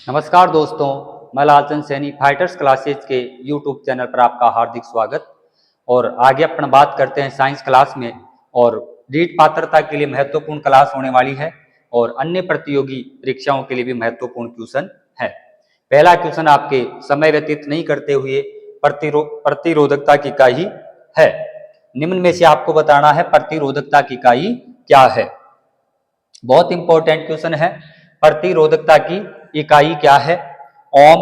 नमस्कार दोस्तों, मैं लालचंद सैनी फाइटर्स क्लासेज के यूट्यूब चैनल पर आपका हार्दिक स्वागत। और आगे अपन बात करते हैं साइंस क्लास में। और नीट पात्रता के लिए महत्वपूर्ण क्लास होने वाली है और अन्य प्रतियोगी परीक्षाओं के लिए भी महत्वपूर्ण क्वेश्चन है। पहला क्वेश्चन आपके समय व्यतीत नहीं करते हुए प्रतिरोधकता की इकाई है। निम्न में से आपको बताना है प्रतिरोधकता की इकाई क्या है। बहुत इंपॉर्टेंट क्वेश्चन है। प्रतिरोधकता की इकाई क्या है? ओम,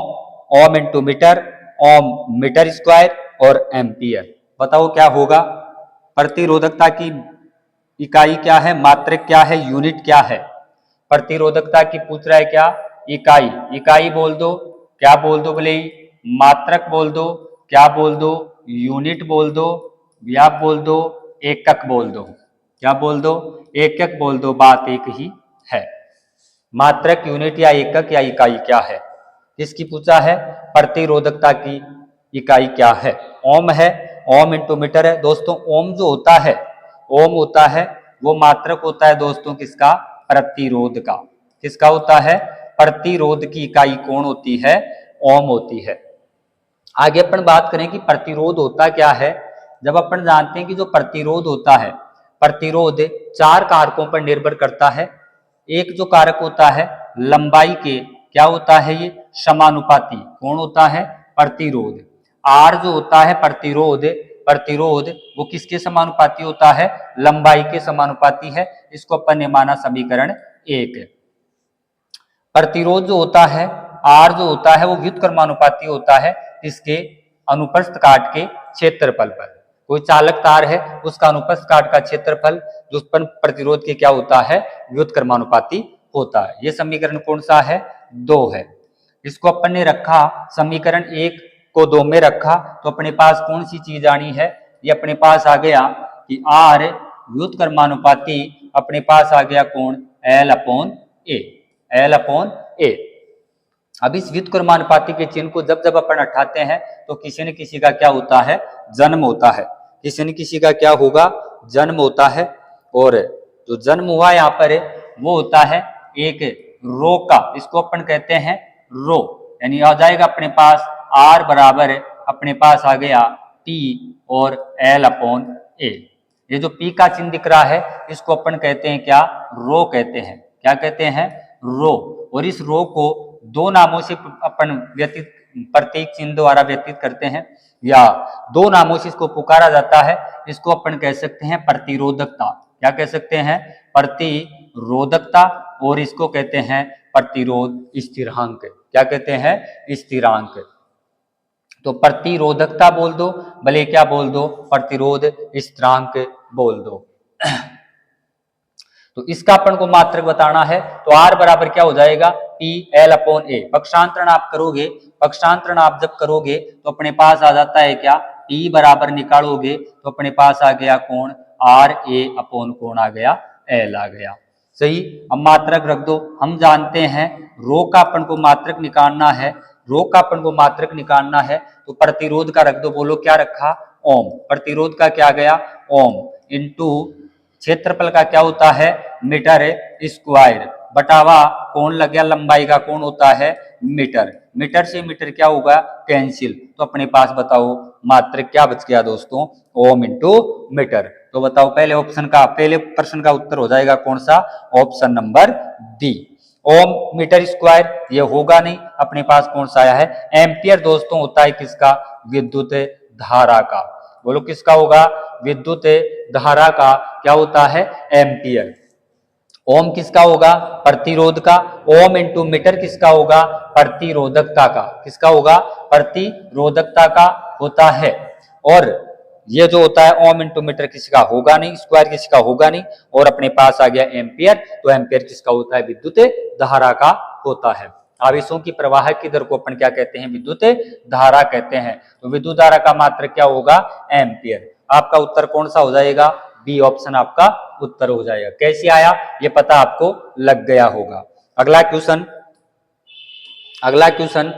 ओम इंटू मीटर, ओम मीटर स्क्वायर और एम्पियर। बताओ क्या होगा? प्रतिरोधकता की इकाई क्या है, मात्रक क्या है, यूनिट क्या है? प्रतिरोधकता की पूछ रहा है क्या? इकाई। इकाई बोल दो, क्या बोल दो बोले? मात्रक बोल दो, क्या बोल दो? यूनिट बोल दो, या बोल दो एकक बोल दो। क्या बोल दो? एकक बोल दो, बात एक ही है। मात्रक, यूनिट या एकक या इकाई क्या है? किसकी पूछा है? प्रतिरोधकता की इकाई क्या है? ओम है, ओम इंटू मीटर है। दोस्तों ओम जो होता है, ओम होता है वो मात्रक होता है दोस्तों किसका? प्रतिरोध का। किसका होता है? प्रतिरोध की इकाई कौन होती है? ओम होती है। आगे अपन बात करें कि प्रतिरोध होता क्या है। जब अपन जानते हैं कि जो प्रतिरोध होता है, प्रतिरोध चार कारकों पर निर्भर करता है। एक जो कारक होता है लंबाई के, क्या होता है ये? समानुपाती। कौन होता है? प्रतिरोध। आर जो होता है प्रतिरोध, प्रतिरोध वो किसके समानुपाती होता है? लंबाई के समानुपाती है। इसको अपन ने माना समीकरण 1। प्रतिरोध जो होता है आर जो होता है वो व्युत्क्रमानुपाती होता है इसके अनुप्रस्थ काट के क्षेत्रफल पर। कोई चालक तार है, उसका अनुप्रस्थ काट का क्षेत्रफल जो उत्पन्न प्रतिरोध के क्या होता है? व्युत्क्रमानुपाती होता है। ये समीकरण कौन सा है? 2 है। इसको अपन ने रखा समीकरण 1 को 2 में रखा तो अपने पास कौन सी चीज आनी है? ये अपने पास आ गया कि आर व्युत्क्रमानुपाती अपने पास आ गया कौन? एल अपॉन ए। एल अपॉन ए। अब इस व्युत्क्रमानुपाती के चिन्ह को जब जब अपन हटाते हैं तो किसी न किसी का क्या होता है? जन्म होता है। किसी न किसी का क्या होगा? जन्म होता है। और जो जन्म हुआ यहाँ पर वो होता है एक रो का। इसको अपन कहते हैं रो। यानी आ जाएगा अपने पास आर बराबर अपने पास आ गया टी और एल अपॉन ए। ये जो पी का चिन्ह दिख रहा है इसको अपन कहते हैं क्या? रो कहते हैं। क्या कहते हैं? रो। और इस रो को दो नामों से अपन व्यतीत, प्रतीक चिन्ह द्वारा व्यतीत करते हैं या दो नामों से इसको पुकारा जाता है। इसको अपन कह सकते हैं प्रतिरोधकता। क्या कह सकते हैं? प्रतिरोधकता। और इसको कहते हैं प्रतिरोध स्थिरांक। क्या कहते हैं? स्थिरांक। तो प्रतिरोधकता बोल दो, भले क्या बोल दो? प्रतिरोध स्थिरांक बोल दो। तो इसका अपन को मात्रक बताना है तो आर बराबर क्या हो जाएगा? पी एल अपॉन ए। पक्षांतरण आप करोगे, पक्षांतरण आप जब करोगे तो अपने पास आ जाता है क्या? पी बराबर निकालोगे तो अपने पास आ गया कौन? आर ए अपॉन कौन आ गया? एल आ गया। सही। अब मात्रक रख दो। हम जानते हैं रो का अपन को मात्रक निकालना है, रो का अपन को मात्रक निकालना है तो प्रतिरोध का रख दो। बोलो क्या रखा? ओम। प्रतिरोध का क्या गया? ओम इंटू क्षेत्रफल का क्या होता है? मीटर स्क्वायर बटावा कौन लग गया? लंबाई का कौन होता है? मीटर। मीटर से मीटर क्या होगा? कैंसिल। तो अपने पास बताओ मात्रक क्या बच गया दोस्तों? Ohm into metre. तो बताओ पहले ऑप्शन का, पहले प्रश्न का उत्तर हो जाएगा कौन सा? Option number D. Ohm metre square ये होगा नहीं। अपने पास कौन सा आया है? एम्पियर दोस्तों होता है किसका? विद्युत धारा का। बोलो किसका होगा? विद्युत धारा का क्या होता है? एम्पियर। ओम किसका होगा? प्रतिरोध का। ओम इंटू मीटर किसका होगा? प्रतिरोधकता का। किसका होगा? प्रतिरोधकता का होता है। और ये जो होता है ओम इंटू मीटर किसी का होगा नहीं, स्क्वायर किसी का होगा नहीं। और अपने पास आ गया एम्पियर। तो एम्पियर किसका होता है? विद्युत धारा का होता है। आवेशों की प्रवाह की दर को अपन क्या कहते हैं? विद्युत धारा कहते हैं। तो विद्युत धारा का मात्रक क्या होगा? एम्पियर। आपका उत्तर कौन सा हो जाएगा? बी ऑप्शन आपका उत्तर हो जाएगा। कैसे आया ये पता आपको लग गया होगा। अगला क्वेश्चन, अगला क्वेश्चन,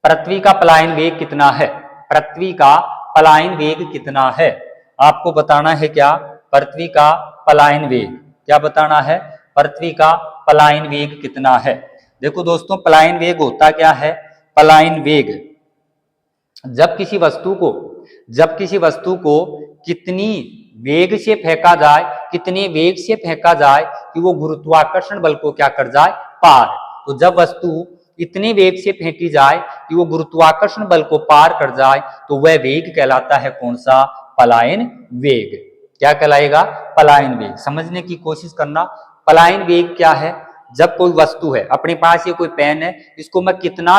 पृथ्वी का पलायन वेग कितना है? पृथ्वी का पलायन वेग कितना है? आपको बताना है क्या? पृथ्वी का पलायन वेग। क्या बताना है? पृथ्वी का पलायन वेग कितना है? देखो दोस्तों, पलायन वेग होता क्या है? पलायन वेग जब किसी वस्तु को कितनी वेग से फेंका जाए, कितने वेग से फेंका जाए कि वो गुरुत्वाकर्षण बल को क्या कर जाए? पार। तो जब वस्तु इतने वेग से फेंकी जाए कि वो गुरुत्वाकर्षण बल को पार कर जाए, तो वह वेग कहलाता है कौन सा? पलायन वेग। क्या कहलाएगा? पलायन वेग। समझने की कोशिश करना। पलायन वेग क्या है? जब कोई वस्तु है, अपने पास ये कोई पेन है, इसको मैं कितना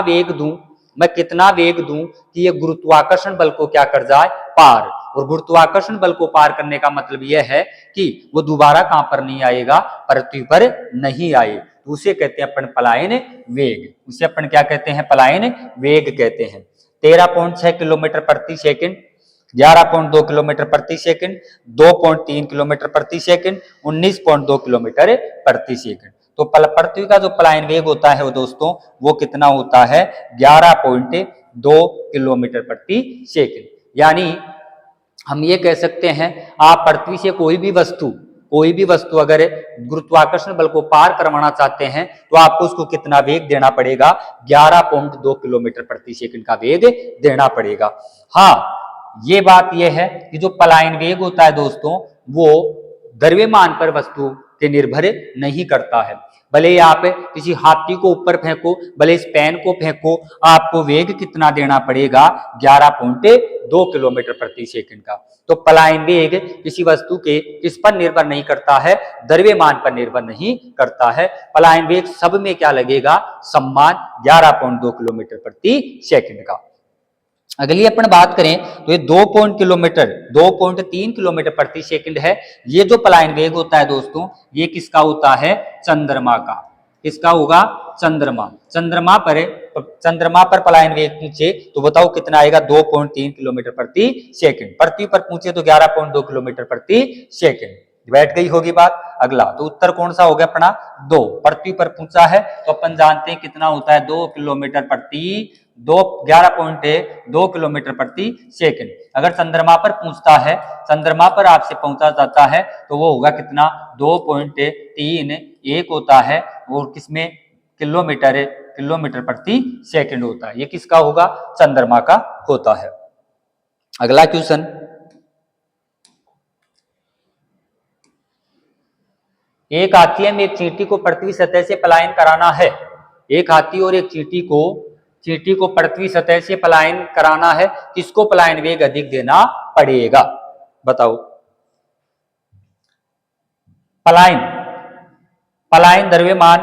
वेग दूं कि ये गुरुत्वाकर्षण बल को क्या कर जाए? पार। और गुरुत्वाकर्षण बल को पार करने का मतलब यह है कि वो दोबारा कहां पर नहीं आएगा? पृथ्वी पर नहीं आए। तो उसे कहते हैं अपन पलायन वेग। उसे अपन क्या कहते हैं? पलायन वेग कहते हैं। 13.6 किलोमीटर प्रति सेकंड, 11.2 किलोमीटर प्रति सेकंड, 2.3 किलोमीटर प्रति सेकंड, 19.2 किलोमीटर प्रति सेकंड। तो पृथ्वी का जो पलायन वेग होता है वो दोस्तों, वो कितना होता है? 11.2 किलोमीटर प्रति सेकंड। यानी हम ये कह सकते हैं, आप पृथ्वी से कोई भी वस्तु अगर गुरुत्वाकर्षण बल को पार करवाना चाहते हैं, तो आपको उसको कितना वेग देना पड़ेगा? 11.2 किलोमीटर प्रति सेकंड का वेग देना पड़ेगा। हाँ, ये बात यह है कि जो पलायन वेग होता है दोस्तों, वो द्रव्यमान पर वस्तु के निर्भर नहीं करता है। भले ही आप किसी हाथी को ऊपर फेंको, भले इस पेन को फेंको, आपको वेग कितना देना पड़ेगा? 11.2 किलोमीटर प्रति सेकंड का। तो पलायन वेग किसी वस्तु के किस पर निर्भर नहीं करता है? द्रव्यमान पर निर्भर नहीं करता है। पलायन वेग सब में क्या लगेगा? समान 11.2 किलोमीटर प्रति सेकंड का। अगली अपन बात करें तो ये 2.3 किलोमीटर प्रति सेकंड है। ये जो पलायन वेग होता है दोस्तों, ये किसका होता है? चंद्रमा का। किसका होगा? चंद्रमा पर पलायन वेग पूछे तो बताओ कितना आएगा? 2.3 किलोमीटर प्रति सेकंड। पृथ्वी पर पूछे तो 11.2 किलोमीटर प्रति सेकंड। बैठ गई होगी बात। अगला तो उत्तर कौन सा हो गया अपना? 2। पृथ्वी पर पूछा है तो अपन जानते हैं कितना होता है? 2 किलोमीटर प्रति 11.2 किलोमीटर प्रति सेकंड। अगर चंद्रमा पर पूछता है, चंद्रमा पर आपसे पहुंचा जाता है, तो वो होगा कितना? 2.31 होता है। और किसमें? किलोमीटर प्रति सेकंड होता है। ये किसका होगा? चंद्रमा का होता है। अगला क्वेश्चन, एक हाथी में एक चींटी को पृथ्वी सतह से पलायन कराना है। एक हाथी और एक चींटी को पृथ्वी सतह से पलायन कराना है, किसको पलायन वेग अधिक देना पड़ेगा? बताओ। पलायन द्रव्यमान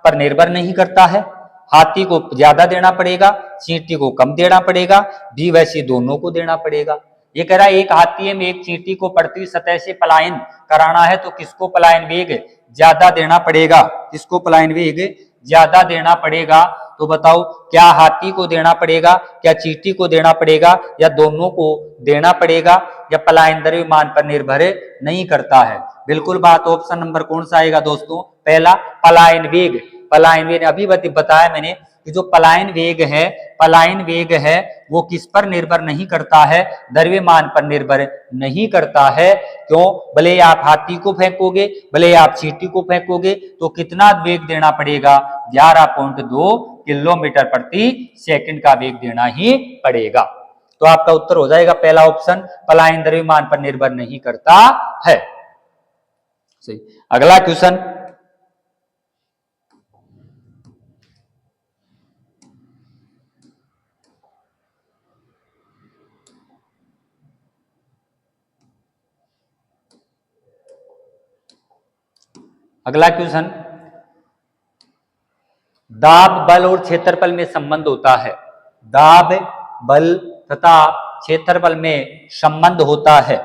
पर निर्भर नहीं करता है। हाथी को ज्यादा देना पड़ेगा, चींटी को कम देना पड़ेगा, भी वैसे दोनों को देना पड़ेगा। ये कह रहा है एक हाथी में एक चींटी को पृथ्वी सतह से पलायन कराना है, तो किसको पलायन वेग ज्यादा देना पड़ेगा? किसको पलायन वेग ज्यादा देना पड़ेगा? तो बताओ, क्या हाथी को देना पड़ेगा, क्या चींटी को देना पड़ेगा, या दोनों को देना पड़ेगा, या पलायन द्रव्यमान पर निर्भर नहीं करता है? बिल्कुल बात ऑप्शन नंबर कौन सा आएगा दोस्तों? पहला, पलायन वेग। अभी बताया मैंने कि जो पलायन वेग है वो किस पर निर्भर नहीं करता है? द्रव्यमान पर निर्भर नहीं करता है। क्यों? भले आप हाथी को फेंकोगे, भले आप चींटी को फेंकोगे, तो कितना वेग देना पड़ेगा? 11.2 किलोमीटर प्रति सेकंड का वेग देना ही पड़ेगा। तो आपका उत्तर हो जाएगा पहला ऑप्शन, पलायन द्रव्यमान पर निर्भर नहीं करता है। सही। अगला क्वेश्चन, दाब, बल और क्षेत्रफल में संबंध होता है। दाब, बल तथा क्षेत्रफल में संबंध होता है।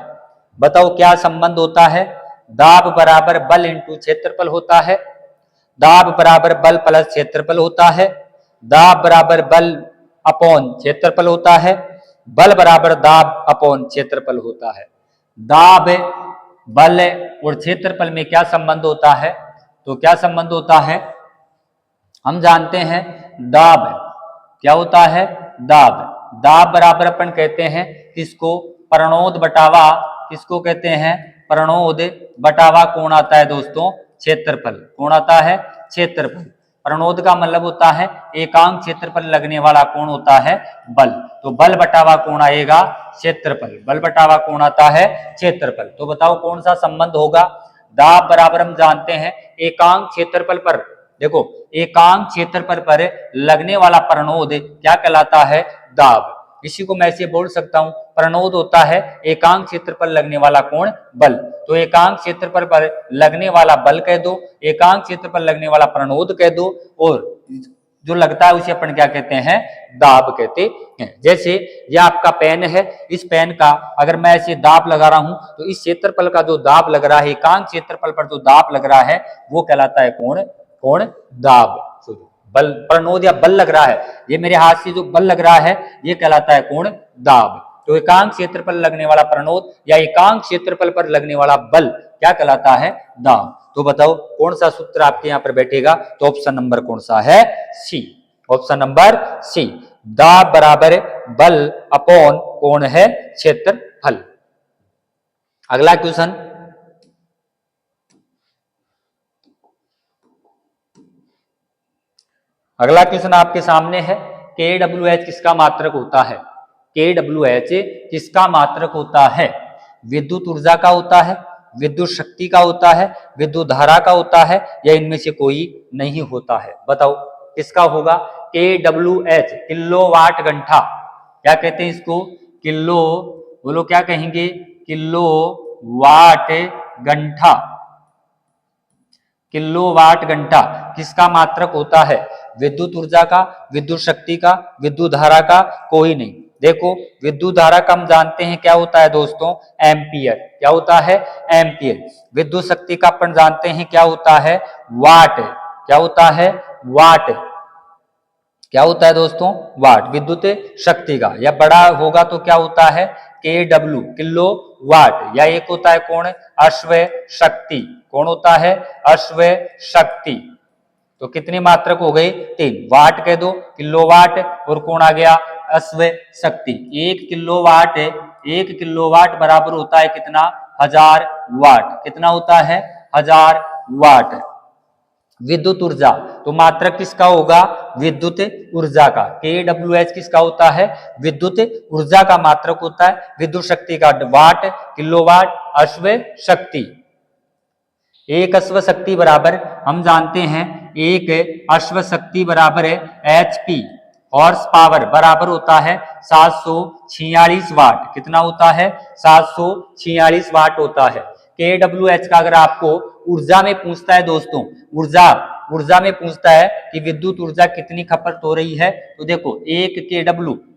बताओ क्या संबंध होता है? दाब बराबर बल इंटू क्षेत्रफल होता है। दाब बराबर बल प्लस क्षेत्रफल होता है। दाब बराबर बल अपॉन क्षेत्रफल होता है। बल बराबर दाब अपॉन क्षेत्रफल होता है। दाब, बल और क्षेत्रफल में क्या संबंध होता है? तो क्या संबंध होता है? हम जानते हैं दाब क्या होता है? दाब बराबर अपन कहते हैं किसको? प्रणोद बटावा, किसको कहते हैं? प्रणोद बटावा कौन आता है दोस्तों? क्षेत्रफल। कौन आता है? क्षेत्रफल। प्रणोद का मतलब होता है एकांक क्षेत्र पर लगने वाला कोण होता है बल। तो बल बटावा कोण आएगा क्षेत्रफल, बल बटावा कोण आता है क्षेत्रफल। तो बताओ कौन सा संबंध होगा? दाब बराबर हम जानते हैं एकांक क्षेत्रफल पर, देखो एकांक क्षेत्रफल पर लगने वाला प्रणोद क्या कहलाता है? दाब। इसी को मैं ऐसे बोल सकता हूं, प्रणोद होता है एकांक क्षेत्र पर लगने वाला कोण बल। तो एकांक क्षेत्रफल पर लगने वाला बल कह दो, एकांक क्षेत्र पर लगने वाला प्रणोद कह दो, और जो लगता है उसे अपन क्या कहते हैं? दाब कहते हैं। जैसे यह आपका पेन है, इस पेन का अगर मैं ऐसे दाब लगा रहा हूं तो इस क्षेत्रफल का जो दाब लग रहा है, एकांक क्षेत्रफल पर जो दाब लग रहा है वो कहलाता है कोण, कोण दाब। बल, प्रणोद या बल लग रहा है, ये मेरे हाथ से जो बल लग रहा है ये कहलाता है कोण दाब। तो एकांक क्षेत्र पर लगने वाला प्रणोद या एकांक क्षेत्रफल पर लगने वाला बल क्या कहलाता है? दाब। तो बताओ कौन सा सूत्र आपके यहां पर बैठेगा? तो ऑप्शन नंबर कौन सा है? सी, ऑप्शन नंबर सी। दाब बराबर बल अपॉन कोण है क्षेत्रफल। अगला क्वेश्चन, अगला क्वेश्चन आपके सामने है, KWH किसका मात्रक होता है? KWH किसका मात्रक होता है? विद्युत ऊर्जा का होता है, विद्युत शक्ति का होता है, विद्युत धारा का होता है, या इनमें से कोई नहीं होता है? बताओ किसका होगा? KWH किलोवाट घंटा, क्या कहते हैं इसको? किलो, बोलो क्या कहेंगे? किलो वाट घंटा। किलोवाट घंटा किसका मात्रक होता है? विद्युत ऊर्जा का, विद्युत शक्ति का, विद्युत धारा का? कोई नहीं। देखो विद्युत धारा का हम जानते हैं क्या होता है दोस्तों? एम्पियर। क्या होता है? एम्पियर। विद्युत शक्ति का अपन जानते हैं क्या होता है? वाट। क्या होता है? वाट। क्या होता है दोस्तों? वाट। विद्युत शक्ति का या बड़ा होगा तो क्या होता है? KW kilowatt. या एक होता है कौन? अश्व शक्ति। कौन होता है? अश्व शक्ति। तो कितनी मात्रक हो गई? 3। वाट कह दो, किलोवाट, और कौन आ गया? अश्व शक्ति। 1 किलोवाट, 1 किलोवाट बराबर होता है कितना? 1000 वाट। कितना होता है? 1000 वाट। विद्युत ऊर्जा, तो मात्रक किसका होगा? विद्युत ऊर्जा का। KWH किसका होता है? विद्युत ऊर्जा का मात्रक होता है। विद्युत शक्ति का वाट, किलोवाट, अश्व शक्ति। एक अश्व शक्ति बराबर हम जानते हैं, एक अश्व शक्ति बराबर है HP, हॉर्स पावर बराबर होता है 746 वाट। कितना होता है? 746 वाट होता है। KWH का अगर आपको ऊर्जा में पूछता है दोस्तों, ऊर्जा में पूछता है कि विद्युत ऊर्जा कितनी खपत हो रही है, तो देखो 1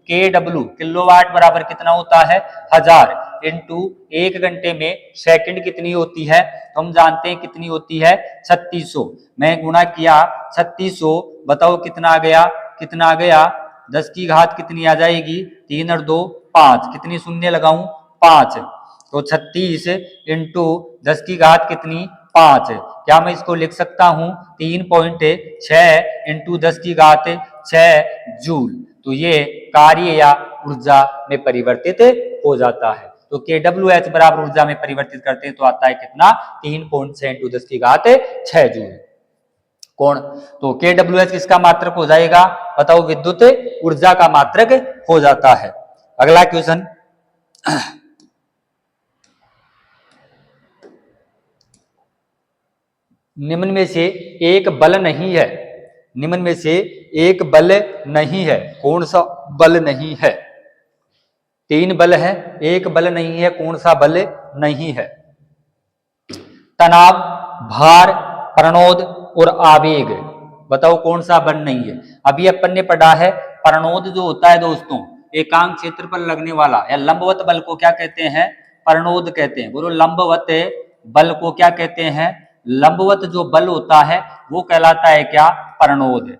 KW किलोवाट बराबर कितना होता है? 1000 इंटू 1 घंटे में सेकंड कितनी होती है? तो हम जानते हैं कितनी होती है? 3600। मैं गुणा किया 3600, बताओ कितना आ गया? कितना आ गया? 10 की घात कितनी आ जाएगी? 3 और 2 5। कितनी शून्य लगाऊं? 5। तो 36 इंटू 10 की घात कितनी? 5। क्या मैं इसको लिख सकता हूं? 3.6 इंटू 10 की घात 6 जूल। तो ये कार्य या ऊर्जा में परिवर्तित हो जाता है। तो KWH बराबर ऊर्जा में परिवर्तित करते हैं तो आता है कितना? 3.6 इंटू 10 की घात 6 जूल। कौन? तो KWH किसका मात्रक हो जाएगा? बताओ, विद्युत ऊर्जा का मात्रक हो जाता है। अगला क्वेश्चन, निम्न में से एक बल नहीं है, निम्न में से एक बल नहीं है, कौन सा बल नहीं है? 3 बल है, एक बल नहीं है, कौन सा बल नहीं है? तनाव, भार, प्रणोद और आवेग। बताओ कौन सा बल नहीं है? अभी अपन ने पढ़ा है प्रणोद जो होता है दोस्तों, एकांक क्षेत्र पर लगने वाला या लंबवत बल को क्या कहते हैं? प्रणोद कहते हैं। बोलो, लंबवत बल को क्या कहते हैं? लंबवत जो बल होता है वो कहलाता है क्या? प्रणोद।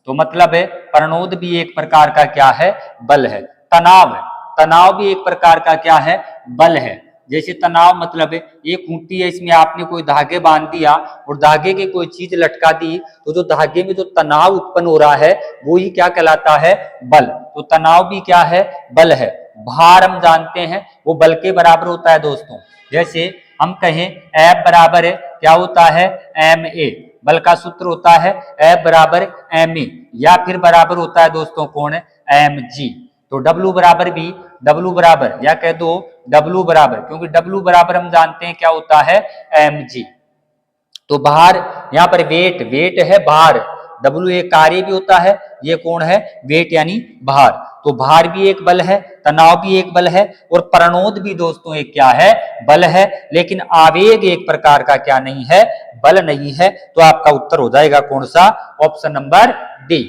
तो मतलब है प्रणोद भी एक प्रकार का क्या है? बल है। तनाव, तनाव भी एक प्रकार का क्या है? बल है। जैसे तनाव मतलब ये खूंटी है, इसमें आपने कोई धागे बांध दिया और धागे के कोई चीज लटका दी, तो जो धागे में जो तनाव उत्पन्न हो रहा है वो ही क्या कहलाता है? बल। तो तनाव भी क्या है? बल है। भार हम जानते हैं वो बल के बराबर होता है दोस्तों। जैसे हम कहें F बराबर है क्या होता है? MA। बल का सूत्र होता है F बराबर ma या फिर बराबर होता है दोस्तों कौन mg। तो W बराबर भी W बराबर या कह दो W बराबर, क्योंकि W बराबर हम जानते हैं क्या होता है mg। तो भार यहाँ पर वेट है भार, W एक कार्य भी होता है, ये कौन है वेट यानी भार। तो भार भी एक बल है, तनाव भी एक बल है और प्रणोद भी दोस्तों एक क्या है बल है, लेकिन आवेग एक प्रकार का क्या नहीं है बल नहीं है। तो आपका उत्तर हो जाएगा कौन सा ऑप्शन नंबर डी।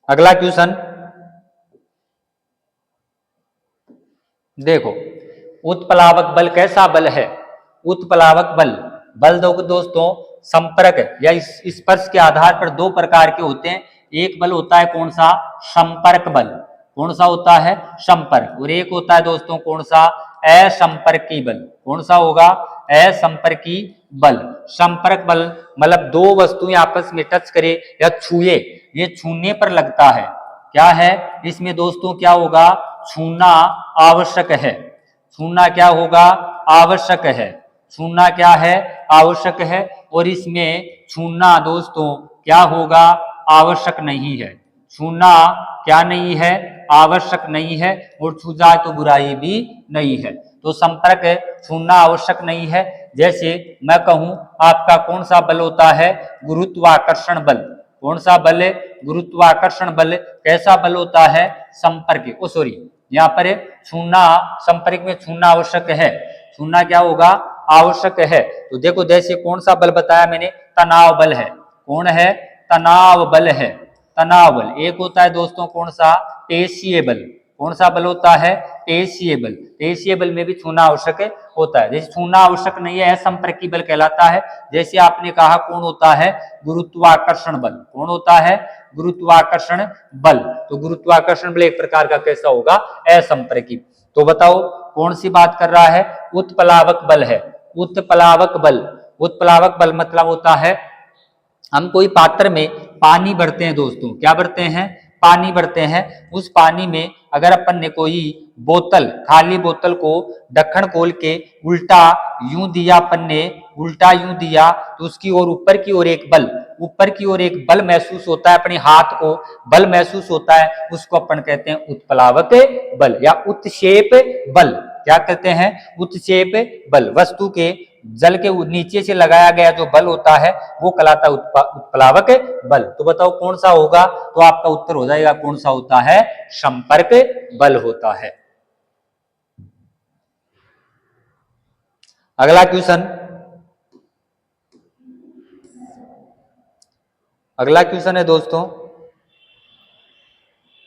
अगला क्वेश्चन देखो, उत्प्लावक बल कैसा बल है। उत्प्लावक बल दोस्तों संपर्क या स्पर्श के आधार पर दो प्रकार के होते हैं। एक बल होता है कौन सा संपर्क बल, कौन सा होता है संपर्क, और एक होता है दोस्तों कौन सा असंपर्की बल। कौन सा होगा असंपर्की बल। संपर्क बल मतलब दो वस्तुएं आपस में टच करे या छुए, ये छूने पर लगता है, क्या है इसमें दोस्तों क्या होगा छूना आवश्यक है। छूना क्या होगा आवश्यक है, छूना क्या है आवश्यक है, और इसमें छूना दोस्तों क्या होगा आवश्यक नहीं है। छूना क्या नहीं है आवश्यक नहीं है, और छू जाए तो बुराई भी नहीं है। तो संपर्क छूना आवश्यक नहीं है। जैसे मैं कहूं आपका कौन सा बल होता है गुरुत्वाकर्षण बल। कौन सा बल गुरुत्वाकर्षण बल। कैसा बल होता है संपर्क यहाँ पर छूना, संपर्क में छूना आवश्यक है, छूना क्या होगा आवश्यक है। तो देखो जैसे कौन सा बल बताया मैंने तनाव बल है। कौन है तनाव बल है, तनाव बल। एक होता है दोस्तों कौन सा पेशीय बल। कौन सा बल होता है पेशीय बल। पेशीय बल में भी छूना आवश्यक होता है। जैसे छूना आवश्यक नहीं है असंपर्की बल कहलाता है। जैसे आपने कहा कौन होता है गुरुत्वाकर्षण बल। कौन होता है गुरुत्वाकर्षण बल। तो गुरुत्वाकर्षण बल एक प्रकार का कैसा होगा असंपर्की। तो बताओ कौन सी बात कर रहा है उत्प्लावक बल है। उत्प्लावक बल, उत्प्लावक बल मतलब होता है हम कोई पात्र में पानी भरते हैं दोस्तों, क्या भरते हैं पानी भरते हैं। उस पानी में अगर अपन ने कोई बोतल, खाली बोतल को ढक्कन खोल के उल्टा यूं दिया, अपन ने उल्टा यूं दिया तो उसकी ओर ऊपर की ओर एक बल, ऊपर की ओर एक बल महसूस होता है, अपने हाथ को बल महसूस होता है, उसको अपन कहते हैं उत्प्लावक बल या उत्क्षेप बल। क्या कहते हैं उत्क्षेप बल। वस्तु के जल के नीचे से लगाया गया जो बल होता है वो कहलाता है उत्प्लावक बल। तो बताओ कौन सा होगा, तो आपका उत्तर हो जाएगा कौन सा होता है संपर्क बल होता है। अगला क्वेश्चन, अगला क्वेश्चन है दोस्तों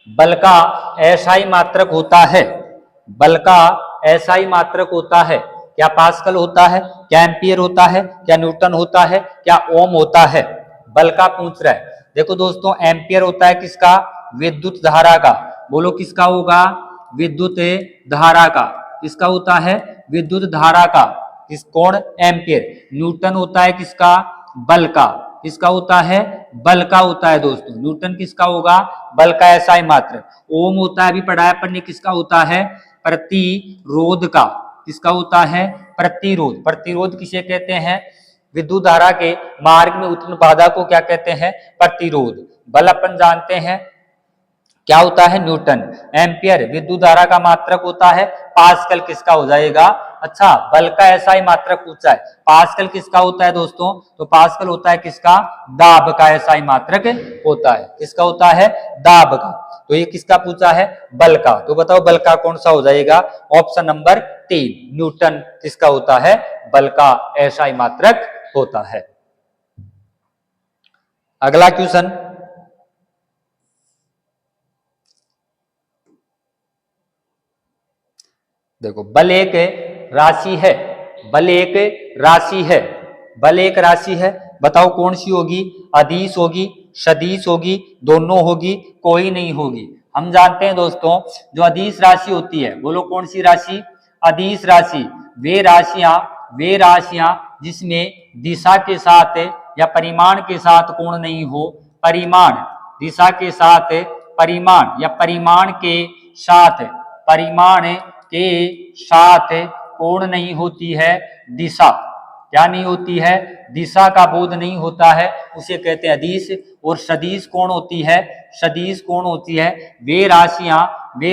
बल का एसआई मात्रक होता है। बल का एसआई मात्रक होता है, क्या पास्कल होता है, क्या एम्पियर होता है, क्या न्यूटन होता है, क्या ओम होता है। बल का पूछ रहा है। देखो दोस्तों एम्पियर होता है किसका विद्युत धारा का। बोलो किसका होगा विद्युत धारा का। किसका होता है विद्युत धारा का। किस कौन एम्पियर। न्यूटन होता है किसका बल का। किसका होता है बल का होता है दोस्तों। न्यूटन किसका होगा बल का एसआई मात्रक। ओम होता है अभी पढ़ाया अपन ने किसका होता है प्रतिरोध का। किसका होता है प्रतिरोध। प्रतिरोध किसे कहते हैं विद्युत धारा के मार्ग में उत्पन्न बाधा को क्या कहते हैं प्रतिरोध। बल अपन जानते हैं क्या होता है न्यूटन। एम्पियर विद्युत धारा का मात्रक होता है। पास्कल किसका हो जाएगा अच्छा बल का एसआई मात्रक पूछा है। पास्कल किसका होता है दोस्तों, तो पास्कल होता है किसका दाब का एसआई मात्रक होता है। किसका होता है दाब का। तो ये किसका पूछा है बल का। तो बताओ बल का कौन सा हो जाएगा ऑप्शन नंबर 3 न्यूटन किसका होता है बल का एसआई मात्रक होता है। अगला क्वेश्चन, देखो बल एक राशि है। बल एक राशि है। बल एक राशि है। बताओ कौन सी होगी अदिश होगी सदिश होगी दोनों होगी कोई नहीं होगी। हम जानते हैं दोस्तों जो अदिश राशि होती है, बोलो कौन सी राशि अदिश राशि। वे राशियां जिसमें दिशा के साथ या परिमाण के साथ कोण नहीं हो। परिमाण दिशा के साथ परिमाण या परिमाण के साथ कौन नहीं होती है? दिशा। क्या नहीं होती है? दिशा का बोध नहीं होता है, उसे कहते हैं अदिश। और सदिश कौन होती है? सदिश कौन होती है? वे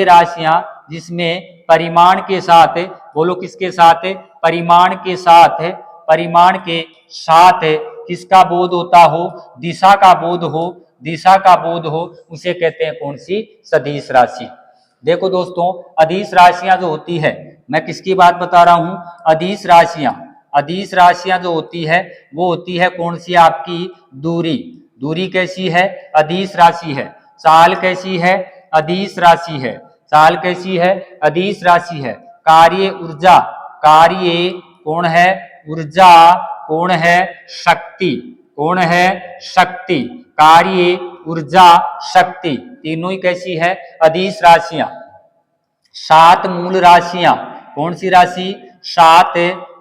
राशियां जिसमें परिमाण के साथ, बोलो किसके साथ? परिमाण के साथ, परिमाण के साथ किसका बोध होता हो? दिशा का बोध हो, दिशा का बोध हो, उसे कहते हैं कौन सी? सदिश राशि। देखो दोस्तों, अदिश राशियां जो होती है, मैं किसकी बात बता रहा हूं? अदिश राशियां। अदिश राशियां जो होती है वो होती है कौन सी? आपकी दूरी। दूरी कैसी है? अदिश राशि है। साल कैसी है? अदिश राशि है। साल कैसी है? अदिश राशि है। कार्य ऊर्जा, कार्य कौन है? ऊर्जा कौन है? शक्ति। कौन है? शक्ति। कार्य, ऊर्जा, शक्ति, तीनों ही कैसी है? अदिश राशियां। 7 मूल राशियां, कौन सी राशि? 7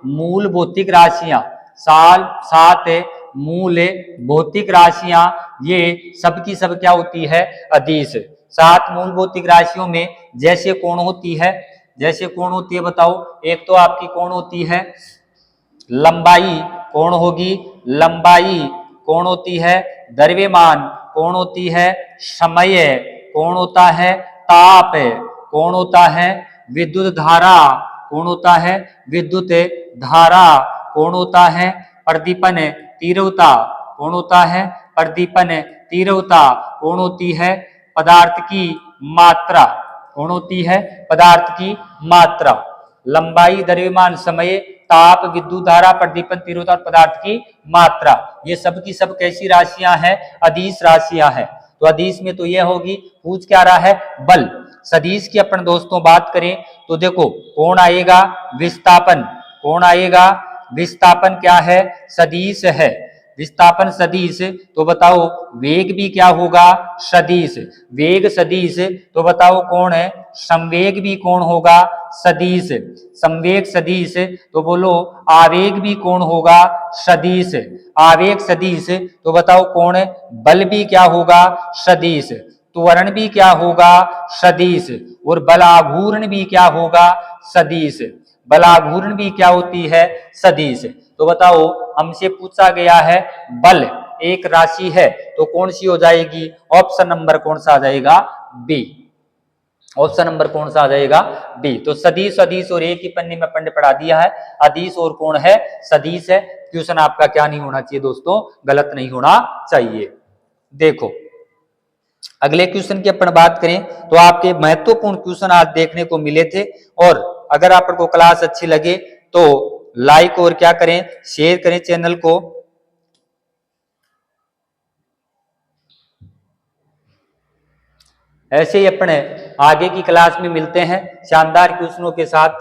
मूल भौतिक राशियां। 7 मूल भौतिक राशियां, ये सब की सब क्या होती है? अदिश। 7 मूल भौतिक राशियों में जैसे कौन होती है? जैसे कौन होती है बताओ? एक तो आपकी कौन होती है? लंबाई। कौन होगी? लंबाई। कौन होती है? द्रव्यमान। कौन होती है? समय। कौन होता है? ताप। कौन होता है? विद्युत धारा। कौन होता है? विद्युत धारा। कौन होता है? प्रदीपन तीव्रता। कौन होता है? प्रदीपन तीव्रता। कौन होती है? पदार्थ की मात्रा। कौन होती है? पदार्थ की मात्रा। लंबाई, द्रव्यमान, समय, ताप, विद्युत धारा, प्रदीपन तीव्रता और पदार्थ की मात्रा, ये सब की सब कैसी राशियां हैं? अदिश राशियां हैं। तो अदिश में तो यह होगी। पूछ क्या रहा है? बल। सदिश की अपन दोस्तों बात करें तो देखो कौन आएगा? विस्थापन। कौन आएगा? विस्थापन क्या है? सदिश है। विस्थापन सदिश, तो बताओ वेग भी क्या होगा? सदिश। वेग सदिश, तो बताओ कौन है? संवेग भी कौन होगा? सदिश। संवेग सदिश, तो बोलो आवेग भी कौन होगा? सदिश। आवेग सदिश, तो बताओ कौन है? बल भी क्या होगा? सदिश। त्वरण भी क्या होगा? सदिश। और बलाघूर्ण भी क्या होगा? सदिश। बलाघूर्ण भी क्या होती है? सदिश। तो बताओ हमसे पूछा गया है बल एक राशि है तो कौन सी हो जाएगी? ऑप्शन नंबर कौन सा आ जाएगा? बी। ऑप्शन नंबर कौन सा आ जाएगा? बी। तो सदिश, अदिश और एक ही पन्ने में अपन ने पढ़ा दिया है। अदिश और कौन है? सदिश है। क्वेश्चन आपका क्या नहीं होना चाहिए दोस्तों? गलत नहीं होना चाहिए। देखो अगले क्वेश्चन की अपन बात करें तो आपके महत्वपूर्ण क्वेश्चन आज देखने को मिले थे। और अगर आपको क्लास अच्छी लगे तो लाइक और क्या करें? शेयर करें चैनल को। ऐसे ही अपने आगे की क्लास में मिलते हैं शानदार क्वेश्चनों के साथ।